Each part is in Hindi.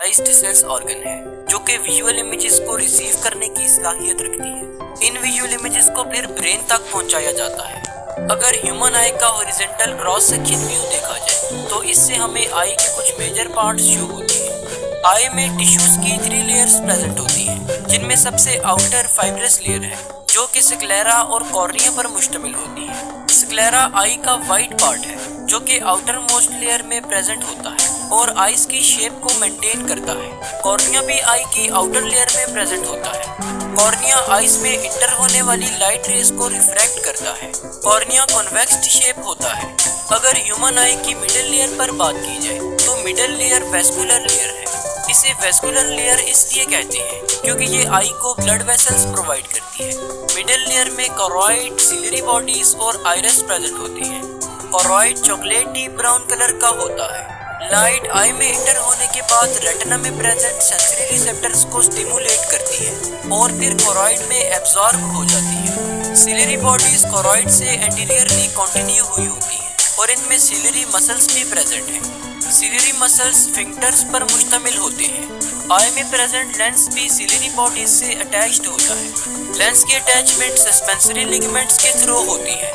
स्पेशलाइज्ड सेल्स ऑर्गन है जो कि विजुअल इमेजेस को रिसीव करने की सलाहियत रखती है। इन विजुअल इमेजेस को फिर ब्रेन तक पहुंचाया जाता है। अगर ह्यूमन आई का हॉरिजॉन्टल क्रॉस सेक्शन व्यू देखा जाए तो इससे हमें आई के कुछ मेजर पार्ट्स शो होती है। आई में टिश्यूज की 3 लेयर्स प्रेजेंट होती हैं, जिनमें सबसे आउटर फाइब्रस लेयर है जो कि स्क्लेरा और कॉर्निया पर मुश्तमिल होती है। स्क्लेरा आई का वाइट पार्ट है जो कि आउटर मोस्ट लेयर में प्रेजेंट होता है और आइज की शेप को मेंटेन करता है। कॉर्निया भी आई की आउटर लेयर में प्रेजेंट होता है। कॉर्निया आइज में इंटर होने वाली लाइट रेज को रिफ्रैक्ट करता है। कॉर्निया कॉन्वेक्स शेप होता है। अगर ह्यूमन आई की मिडिल लेयर पर बात की जाए तो मिडिल लेयर वेस्कुलर लेयर है। इसे वेस्कुलर लेयर इसलिए कहते हैं क्योंकि ये आई को ब्लड वेसल्स प्रोवाइड करती है। मिडिल लेयर में कोरॉइड, सिलरी बॉडीज और आइरिस प्रेजेंट होती है। कोरॉइड चॉकलेटी ब्राउन कलर का होता है। लाइट आई में इंटर होने के बाद रेटिना में प्रेजेंट सेंसरी रिसेप्टर्स को स्टिमुलेट करती है और फिर कोरॉइड में एब्जॉर्ब हो जाती है। सिलरी बॉडीज कोरॉइड से एंटीरियरली कंटिन्यू हुई होती है और इनमें सिलरी मसल्स भी प्रेजेंट हैं। सिलरी मसल्स फिंगर्स पर मुश्तमिल होते हैं। आई में प्रेजेंट लेंस भी सिलरी बॉडीज से अटैच्ड होता है। लेंस की अटैचमेंट सस्पेंसरी लिगामेंट्स के थ्रू होती है।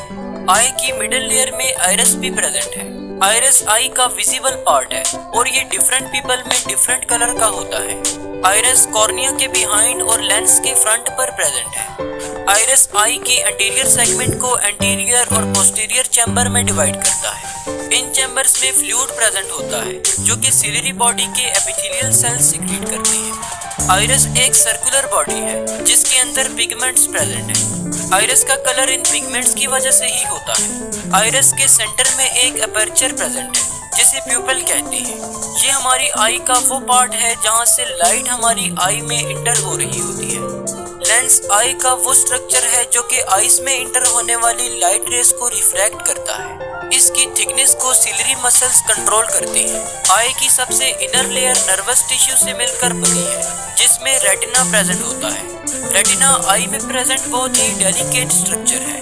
आई की मिडिल लेयर में आइरिस भी प्रेजेंट है। आइरिस आई का विजिबल पार्ट है और ये डिफरेंट पीपल में डिफरेंट कलर का होता है। आइरिस कॉर्निया के बिहाइंड और लेंस के फ्रंट पर प्रेजेंट है। आइरिस आई के एंटीरियर सेगमेंट को एंटीरियर और पोस्टीरियर चैम्बर में डिवाइड करता है। इन चैम्बर्स में फ्लूइड प्रेजेंट होता है जो कि सिलरी बॉडी के एपिथेलियल सेल्स सीक्रेट करते हैं। आइरिस एक सर्कुलर बॉडी है जिसके अंदर पिगमेंट्स प्रेजेंट हैं। आइरिस का कलर इन पिगमेंट्स की वजह से ही होता है। आइरिस के सेंटर में एक अपर्चर प्रेजेंट है जिसे प्यूपल कहते हैं। ये हमारी आई का वो पार्ट है जहाँ से लाइट हमारी आई में इंटर हो रही होती है। लेंस आई का वो स्ट्रक्चर है जो कि आइस में इंटर होने वाली लाइट रेस को रिफ्रैक्ट करता है। इसकी थिकनेस को सिलरी मसल्स कंट्रोल करती हैं। आई की सबसे इनर लेयर नर्वस टिश्यू से मिलकर बनी है जिसमें रेटिना प्रेजेंट होता है। रेटिना आई में प्रेजेंट बहुत ही डेलिकेट स्ट्रक्चर है।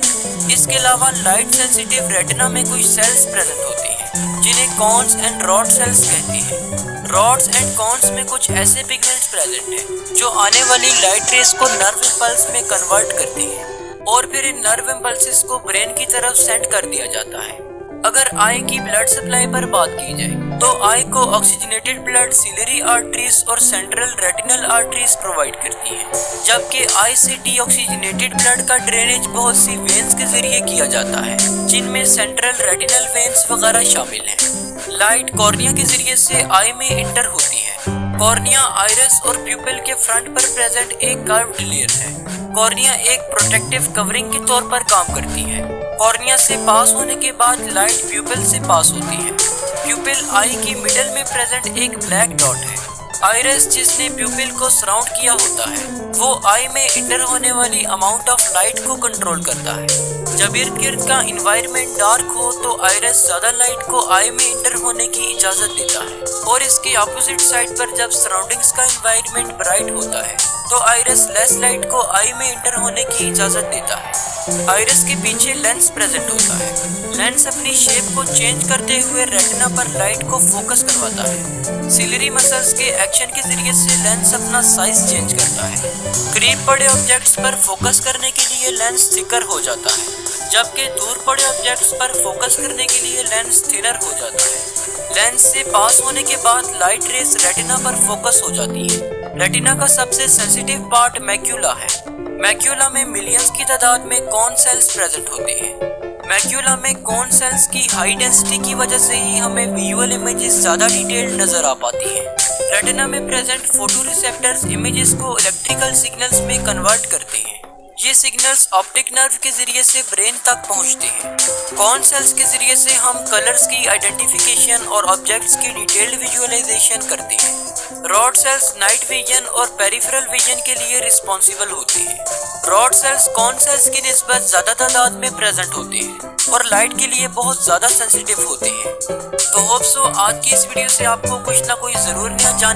इसके अलावा लाइट सेंसिटिव रेटिना में कुछ सेल्स प्रेजेंट होती हैं जिन्हें कॉन्स एंड रॉड सेल्स कहते हैं। रॉड्स एंड कॉन्स में कुछ ऐसे पिगमेंट्स प्रेजेंट हैं जो आने वाली लाइट रेस को नर्व इम्पल्स में कन्वर्ट करते हैं और फिर इन नर्व इम्पल्सेस को ब्रेन की तरफ सेंड कर दिया जाता है। अगर आई की ब्लड सप्लाई पर बात की जाए तो आई को ऑक्सीजनेटेड ब्लड सिलरी आर्टरीज और सेंट्रल रेटिनल आर्टरीज प्रोवाइड करती है, जबकि आई से डीऑक्सीजनेटेड ब्लड का ड्रेनेज बहुत सी वेन्स के जरिए किया जाता है जिनमें सेंट्रल रेटिनल वेन्स वगैरह शामिल हैं। लाइट कॉर्निया के जरिए से आई में इंटर होती है। कॉर्निया आइरिस और प्यूपिल के फ्रंट पर प्रेजेंट एक कर्व्ड लेयर है। कॉर्निया एक प्रोटेक्टिव कवरिंग के तौर पर काम करती है। कॉर्निया से पास होने के बाद लाइट प्यूपिल से पास होती है। प्यूपिल आई की मिडिल में प्रेजेंट एक ब्लैक डॉट है। आइरिस जिसने प्यूपिल को सराउंड किया होता है वो आई में इंटर होने वाली अमाउंट ऑफ लाइट को कंट्रोल करता है। जब इर्द गिर्द का इन्वायरमेंट डार्क हो तो आइरिस ज्यादा लाइट को आई में इंटर होने की इजाजत देता है और इसके ऑपोजिट साइड पर जब सराउंडिंग्स का इन्वायरमेंट ब्राइट होता है तो आइरिस लेस लाइट को आई में इंटर होने की इजाजत देता है। आइरिस के पीछे लेंस प्रेजेंट होता है। लेंस अपनी शेप को चेंज करते हुए रेटिना पर लाइट को फोकस करवाता है। सिलरी मसल्स के एक्शन के जरिए से लेंस अपना साइज चेंज करता है। करीब पड़े ऑब्जेक्ट्स पर फोकस करने के लिए लेंस थिकर हो जाता है, जबकि दूर पड़े ऑब्जेक्ट्स पर फोकस करने के लिए लेंस थिनर हो जाता है। लेंस से पास होने के बाद लाइट रेस रेटिना पर फोकस हो जाती है। रेटिना का सबसे सेंसिटिव पार्ट मैक्यूला है। मैक्यूला में मिलियंस की तादाद में कॉन सेल्स प्रेजेंट होते हैं। मैक्यूला में कॉन सेल्स की हाई डेंसिटी की वजह से ही हमें विजुअल इमेजेस ज्यादा डिटेल्ड नजर आ पाती हैं। रेटिना में प्रेजेंट फोटो रिसेप्टर्स इमेजेस को इलेक्ट्रिकल सिग्नल्स में कन्वर्ट करते हैं। ये सिग्नल्स ऑप्टिक नर्व के जरिए से ब्रेन तक पहुंचते हैं। कॉन सेल्स के जरिए से हम कलर्स की आइडेंटिफिकेशन और ऑब्जेक्ट्स की डिटेल्ड विजुअलाइजेशन करते हैं। रॉड सेल्स नाइट विजन और पेरिफेरल विजन के लिए रिस्पॉन्सिबल होते हैं। रॉड सेल्स कॉन सेल्स की निस्बत ज्यादा तादाद में प्रेजेंट होते हैं और लाइट के लिए बहुत ज्यादा सेंसिटिव होते हैं। तो होप सो आज की इस वीडियो से आपको कुछ ना कुछ जरूर नया जान